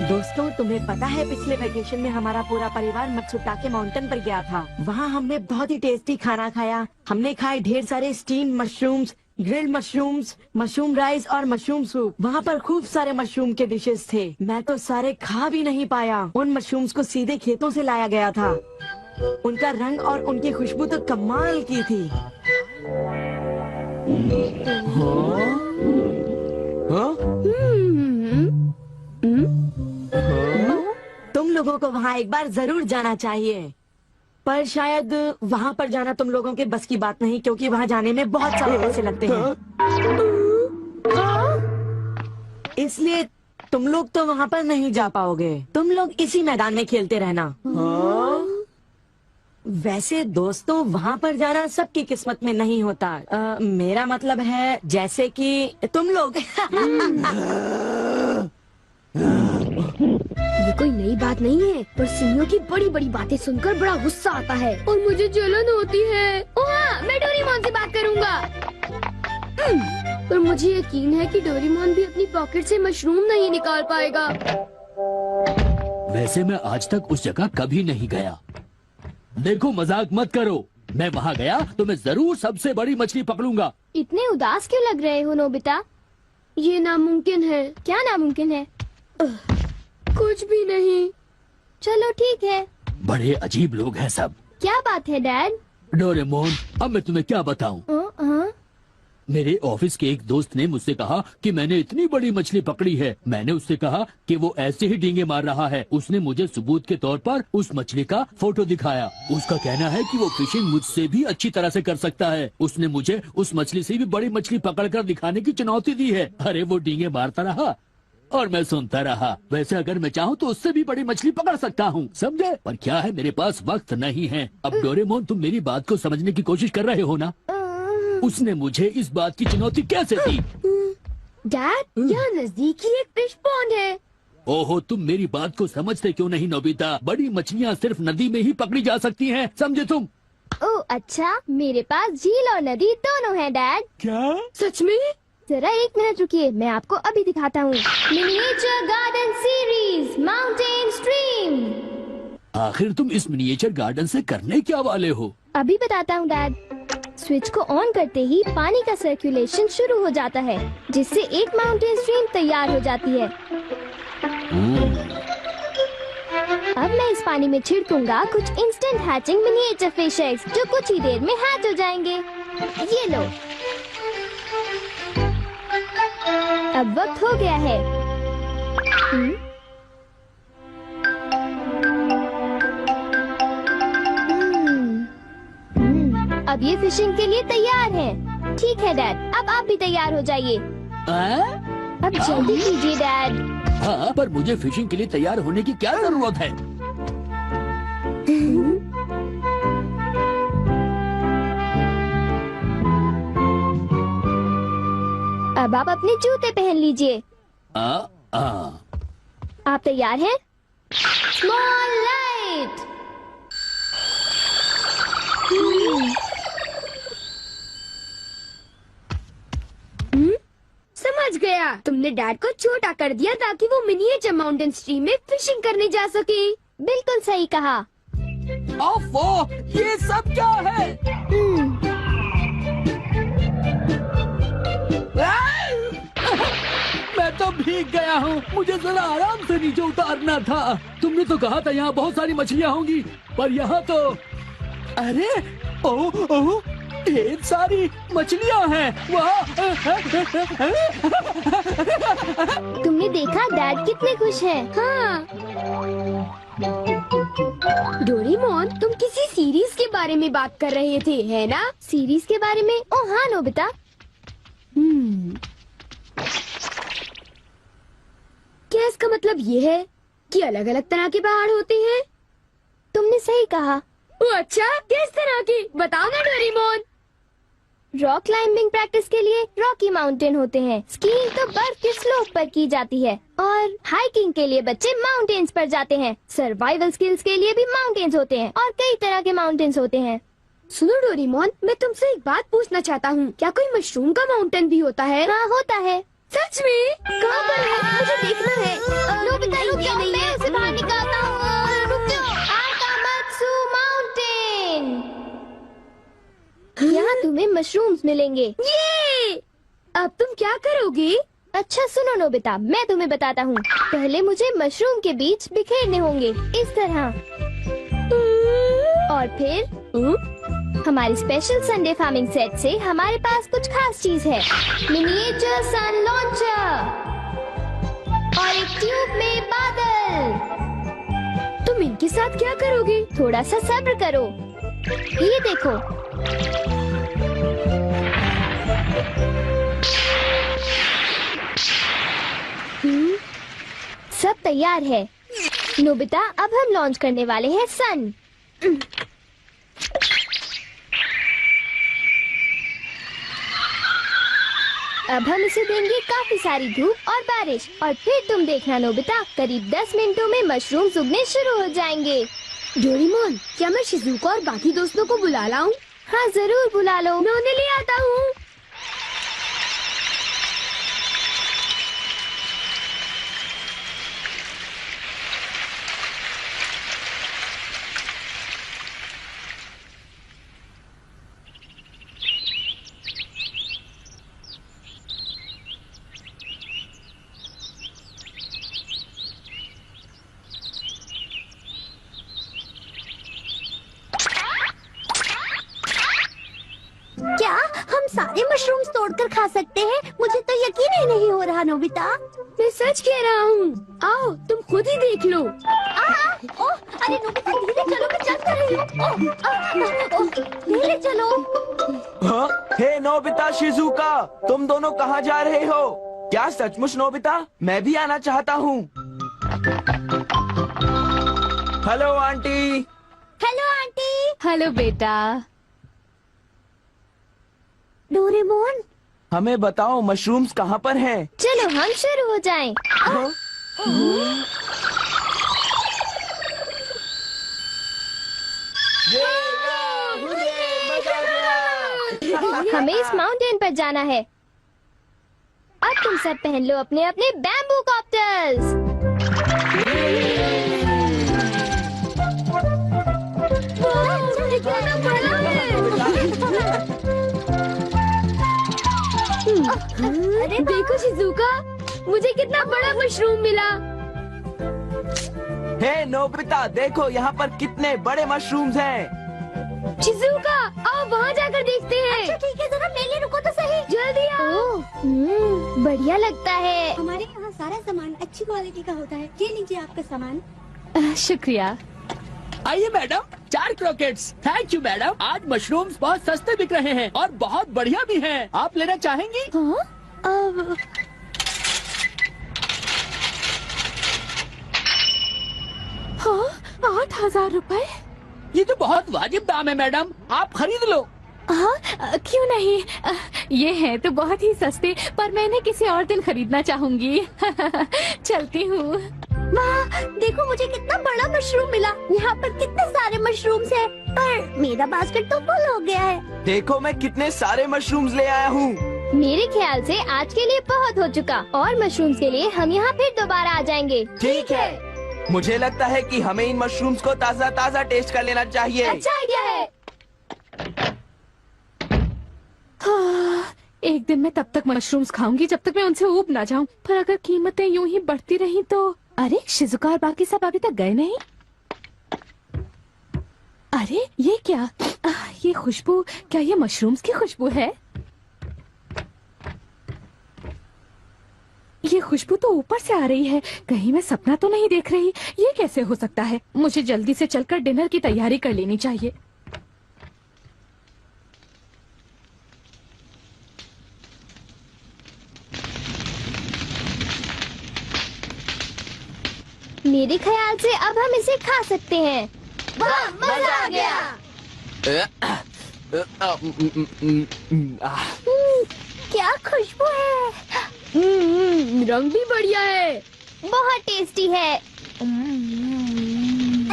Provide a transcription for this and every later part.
दोस्तों, तुम्हें पता है पिछले वेकेशन में हमारा पूरा परिवार मत्सुटाके माउंटेन पर गया था। वहाँ हमने बहुत ही टेस्टी खाना खाया। हमने खाए ढेर सारे steam mushrooms, grilled mushrooms, mushroom rice और मशरूम सूप। वहाँ पर खूब सारे मशरूम के डिशेस थे। मैं तो सारे खा भी नहीं पाया। उन मशरूम्स को सीधे खेतों से लाया गया था। उनका रंग और उनकी खुशबू तो कमाल की थी। तुम लोगों को वहाँ एक बार जरूर जाना चाहिए, पर शायद वहाँ पर जाना तुम लोगों के बस की बात नहीं, क्योंकि वहाँ जाने में बहुत सारे पैसे लगते हैं। इसलिए तुम लोग तो वहाँ पर नहीं जा पाओगे। तुम लोग इसी मैदान में खेलते रहना। वैसे दोस्तों, वहाँ पर जाना सबकी किस्मत में नहीं होता। मेरा मतलब है जैसे कि तुम लोग। ये कोई नई बात नहीं है, पर सिमियों की बड़ी बड़ी बातें सुनकर बड़ा गुस्सा आता है और मुझे जलन होती है। ओह हाँ, मैं डोरेमोन से बात करूँगा। पर मुझे यकीन है कि डोरेमोन भी अपनी पॉकेट से मशरूम नहीं निकाल पाएगा। वैसे मैं आज तक उस जगह कभी नहीं गया। देखो, मजाक मत करो। मैं वहाँ गया तो मैं जरूर सबसे बड़ी मछली पकड़ूंगा। इतने उदास क्यों लग रहे हो नोबिता? ये नामुमकिन है। क्या नामुमकिन है? कुछ भी नहीं। चलो ठीक है। बड़े अजीब लोग हैं सब। क्या बात है डैड? डोरेमोन, अब मैं तुम्हें क्या बताऊं? मेरे ऑफिस के एक दोस्त ने मुझसे कहा कि मैंने इतनी बड़ी मछली पकड़ी है। मैंने उससे कहा कि वो ऐसे ही डींगे मार रहा है। उसने मुझे सबूत के तौर पर उस मछली का फोटो दिखाया। उसका कहना है कि वो फिशिंग मुझसे भी अच्छी तरह से कर सकता है। उसने मुझे उस मछली से भी बड़ी मछली पकड़कर दिखाने की चुनौती दी है। अरे वो डींगे मारता रहा और मैं सुनता रहा। वैसे अगर मैं चाहूँ तो उससे भी बड़ी मछली पकड़ सकता हूँ, समझे? पर क्या है, मेरे पास वक्त नहीं है। अब डोरेमोन, तुम मेरी बात को समझने की कोशिश कर रहे हो ना? उसने मुझे इस बात की चुनौती कैसे दी? डैड, यहाँ नजदीक ही एक फिश पॉन्ड है। ओहो, तुम मेरी बात को समझते क्यों नहीं नोबिता? बड़ी मछलियाँ सिर्फ नदी में ही पकड़ी जा सकती हैं, समझे तुम? ओह अच्छा, मेरे पास झील और नदी दोनों हैं डैड। क्या? सच में? जरा एक मिनट रुकिए, मैं आपको अभी दिखाता हूँ। Miniature garden series mountain stream. आखिर तुम इस मिनिएचर गार्डन से करने क्या वाले हो? अभी बताता हूँ डैड। स्विच को ऑन करते ही पानी का सर्कुलेशन शुरू हो जाता है, जिससे एक माउंटेन स्ट्रीम तैयार हो जाती है। अब मैं इस पानी में छिड़कूंगा कुछ instant hatching miniature fish eggs, जो कुछ ही देर में हैच हो जाएंगे। ये लो। अब वक्त हो गया है। अब ये फिशिंग के लिए तैयार हैं। ठीक है डैड, अब आप भी तैयार हो जाइए। अब जल्दी कीजिए डैड। हाँ, पर मुझे फिशिंग के लिए तैयार होने की क्या जरूरत है? अब आप अपने जूते पहन लीजिए। आप तैयार हैं? Small light. समझ गया, तुमने डैड को छोटा कर दिया ताकि वो मिनिएचर माउंटेन स्ट्रीम में फिशिंग करने जा सके। बिल्कुल सही कहा। ओफो, ये सब क्या है? मैं तो भीग गया हूँ। मुझे जरा आराम से नीचे उतारना था। तुमने तो कहा था यहाँ बहुत सारी मछलियाँ होंगी, पर यहाँ तो अरे ओह, ढेर सारी मछलियाँ हैं। वाह! तुमने देखा डैड कितने खुश हैं। हाँ। डोरेमोन, तुम किसी सीरीज के बारे में बात कर रहे थे, है ना? सीरीज के बारे में? ओह हाँ नोबिता। क्या इसका मतलब ये है कि अलग अलग तरह के पहाड़ होते हैं? तुमने सही कहा। ओह अच्छा, किस तरह की? बताओ ना डोरेमोन। रॉक क्लाइंबिंग प्रैक्टिस के लिए रॉकी माउंटेन होते हैं। स्कीइंग तो बर्फ के स्लोप पर की जाती है और हाइकिंग के लिए बच्चे माउंटेन्स पर जाते हैं। सर्वाइवल स्किल्स के लिए भी माउंटेन्स होते हैं और कई तरह के माउंटेन्स होते हैं। सुनो डोरेमोन, मैं तुमसे एक बात पूछना चाहता हूँ। क्या कोई मशरूम का माउंटेन भी होता है? हाँ होता है। सच में? कहाँ पर है? मुझे देखना है। नोबिता रुक जा, तुम्हें मशरूम्स मिलेंगे। ये अब तुम क्या करोगी? अच्छा सुनो नोबिता, मैं तुम्हें बताता हूँ। पहले मुझे मशरूम के बीज बिखेरने होंगे इस तरह, और फिर हमारी स्पेशल संडे फार्मिंग सेट से हमारे पास कुछ खास चीज है। मिनिएचर सन लॉन्चर और एक ट्यूब में बादल। तुम इनके साथ क्या करोगी? थोड़ा सा सब्र करो। ये देखो, सब तैयार है। नोबिता, अब हम लॉन्च करने वाले हैं सन। अब हम इसे देंगे काफी सारी धूप और बारिश, और फिर तुम देखना नोबिता, करीब 10 मिनटों में मशरूम उगने शुरू हो जाएंगे। डोरेमोन, क्या मैं शिजुका और बाकी दोस्तों को बुला लाऊं? हाँ जरूर बुला लो, मैं उन्हें ले आता हूँ। क्या हम सारे मशरूम्स तोड़कर खा सकते हैं? मुझे तो यकीन ही नहीं हो रहा नोबिता। मैं सच कह रहा हूँ। आओ तुम खुद ही देख लो। ओह, अरे नोबिता धीरे चलो, मैं चल कर रही हूँ। धीरे चलो। हाँ? हे नोबिता, शिजुका, तुम दोनों कहाँ जा रहे हो? क्या सचमुच नोबिता? मैं भी आना चाहता हूँ। Hello aunty. Hello aunty. Hello बेटा। डोरेमोन, हमें बताओ मशरूम्स कहाँ पर हैं? चलो हम शुरू हो जाएं। हाँ? हमें इस माउंटेन पर जाना है। अब तुम सब पहन लो अपने अपने बैम्बू कॉप्टर्स। अरे देखो शिजुका, मुझे कितना बड़ा मशरूम मिला। हे नोबिता, देखो यहाँ पर कितने बड़े मशरूम्स हैं। शिजुका, आओ वहाँ जाकर देखते हैं। अच्छा ठीक है, जरा ले ले, रुको तो सही। जल्दी आओ। बढ़िया लगता है। हमारे यहाँ सारा सामान अच्छी क्वालिटी का होता है। ये लीजिए आपका सामान। शुक्रिया। आइए madam, 4 croquettes. Thank you madam. आज मशरूम्स बहुत सस्ते बिक रहे हैं और बहुत बढ़िया भी हैं। आप लेना चाहेंगी? हाँ? हाँ, 8,000 रुपए। ये तो बहुत वाजिब दाम है मैडम, आप खरीद लो। हाँ, क्यों नहीं। ये है तो बहुत ही सस्ते, पर मैं इन्हें किसी और दिन खरीदना चाहूंगी। चलती हूँ। वाह, देखो मुझे कितना बड़ा मशरूम मिला। यहाँ पर कितने सारे मशरूम्स हैं, पर मेरा बास्केट तो फुल हो गया है। देखो मैं कितने सारे मशरूम्स ले आया हूँ। मेरे ख्याल से आज के लिए बहुत हो चुका, और मशरूम्स के लिए हम यहाँ फिर दोबारा आ जाएंगे। ठीक है। मुझे लगता है कि हमें इन मशरूम्स को ताज़ा ताज़ा टेस्ट कर लेना चाहिए। अच्छा आइडिया है। हाँ, एक दिन मैं तब तक मशरूम्स खाऊंगी जब तक मैं उनसे ऊब ना जाऊं। पर अगर कीमतें यूं ही बढ़ती रही तो। अरे शिजुका और बाकी सब अभी तक गए नहीं। अरे ये क्या? ये खुशबू, क्या ये मशरूम्स की खुशबू है? ये खुशबू तो ऊपर से आ रही है, कहीं मैं सपना तो नहीं देख रही। ये कैसे हो सकता है? मुझे जल्दी से चलकर डिनर की तैयारी कर लेनी चाहिए। मेरे ख्याल से अब हम इसे खा सकते हैं। वाह, मजा आ गया। क्या खुशबू है। रंग भी बढ़िया है, बहुत टेस्टी है।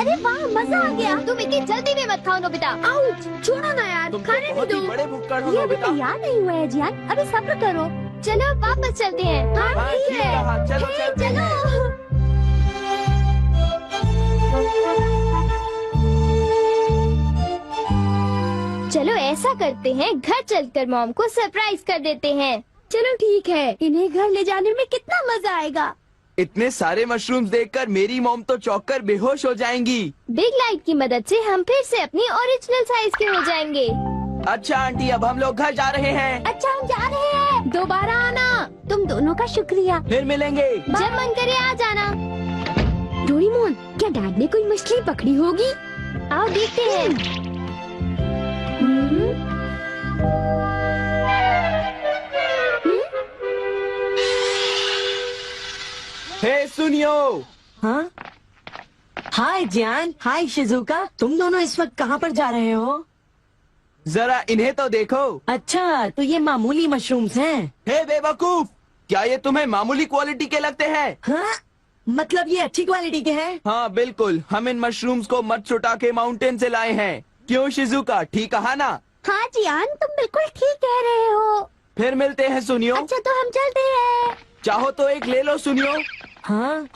अरे वाह, मजा आ गया। तुम इतनी जल्दी में मत खाओ नोबिता। आउच, छोड़ो ना यार, तुम तो खाने बहुत नहीं ही दो। बड़े भुक्कड़ हो ये अभी नोबिता। तैयार नहीं हुआ है जियान, अभी सब्र करो। चलो वापस चलते हैं। हाँ, ठीक कहा, चलो चलते हैं। चलो ऐसा करते हैं, घर चलकर मॉम को सरप्राइज कर देते हैं। चलो ठीक है, इन्हें घर ले जाने में कितना मजा आएगा। इतने सारे मशरूम्स देखकर मेरी मॉम तो चौंक कर बेहोश हो जाएंगी। बिग लाइट की मदद से हम फिर से अपनी ओरिजिनल साइज के हो जाएंगे। अच्छा आंटी, अब हम लोग घर जा रहे हैं। अच्छा हम जा रहे हैं। दोबारा आना। तुम दोनों का शुक्रिया। फिर मिलेंगे। जब मन करे आ जाना। डोरेमोन, क्या डैड ने कोई मछली पकड़ी होगी? आओ देखते हैं। हे सुनियो। हाँ, हाय जियान, हाय शिजुका, तुम दोनों इस वक्त कहाँ पर जा रहे हो? जरा इन्हें तो देखो। अच्छा, तो ये मामूली मशरूम्स हैं। हे बेवकूफ, क्या ये तुम्हें मामूली क्वालिटी के लगते हैं? हाँ, मतलब ये अच्छी क्वालिटी के हैं? हाँ बिल्कुल, हम इन मशरूम्स को मत्सुटा के माउंटेन से लाए हैं। क्यों शिजुका, ठीक कहा ना? हाँ जियान, तुम बिल्कुल ठीक कह रहे हो। फिर मिलते हैं सुनियो। अच्छा तो हम चलते हैं। चाहो तो एक ले लो सुनियो। हाँ।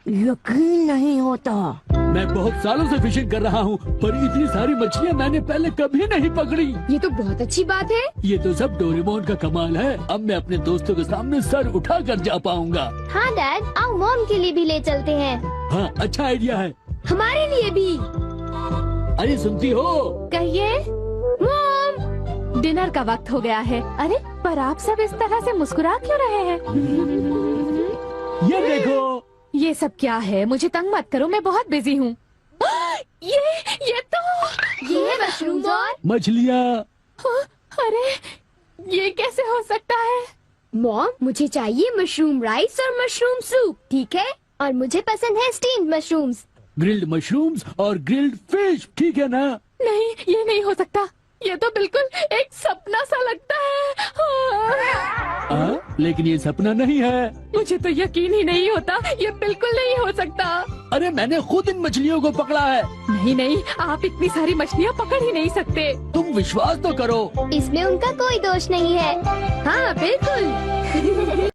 यकीन नहीं होता। मैं बहुत सालों से फिशिंग कर रहा हूँ, पर इतनी सारी मछलियाँ मैंने पहले कभी नहीं पकड़ी। ये तो बहुत अच्छी बात है। ये तो सब डोरेमोन का कमाल है। अब मैं अपने दोस्तों के सामने सर उठा कर जा पाऊंगा। हाँ डैड, आओ मॉम के लिए भी ले चलते हैं। हाँ, अच्छा आइडिया है। हमारे लिए भी। अरे सुनती हो? कहिए। मॉम, डिनर का वक्त हो गया है। अरे पर आप सब इस तरह से मुस्कुरा क्यों रहे हैं? ये देखो। ये सब क्या है? मुझे तंग मत करो, मैं बहुत बिजी हूँ। ये तो ये है मशरूम और मछलियाँ। अरे ये कैसे हो सकता है? मॉम, मुझे चाहिए मशरूम राइस और मशरूम सूप, ठीक है? और मुझे पसंद है स्टीम्ड मशरूम्स। ग्रिल्ड मशरूम्स और ग्रिल्ड फिश, ठीक है ना? नहीं, ये नहीं हो सकता। ये तो बिल्कुल एक सपना सा लगता है। लेकिन ये सपना नहीं है। मुझे तो यकीन ही नहीं होता, ये बिल्कुल नहीं हो सकता। अरे मैंने खुद इन मछलियों को पकड़ा है। नहीं नहीं, आप इतनी सारी मछलियाँ पकड़ ही नहीं सकते। तुम विश्वास तो करो। इसमें उनका कोई दोष नहीं है। हाँ बिल्कुल।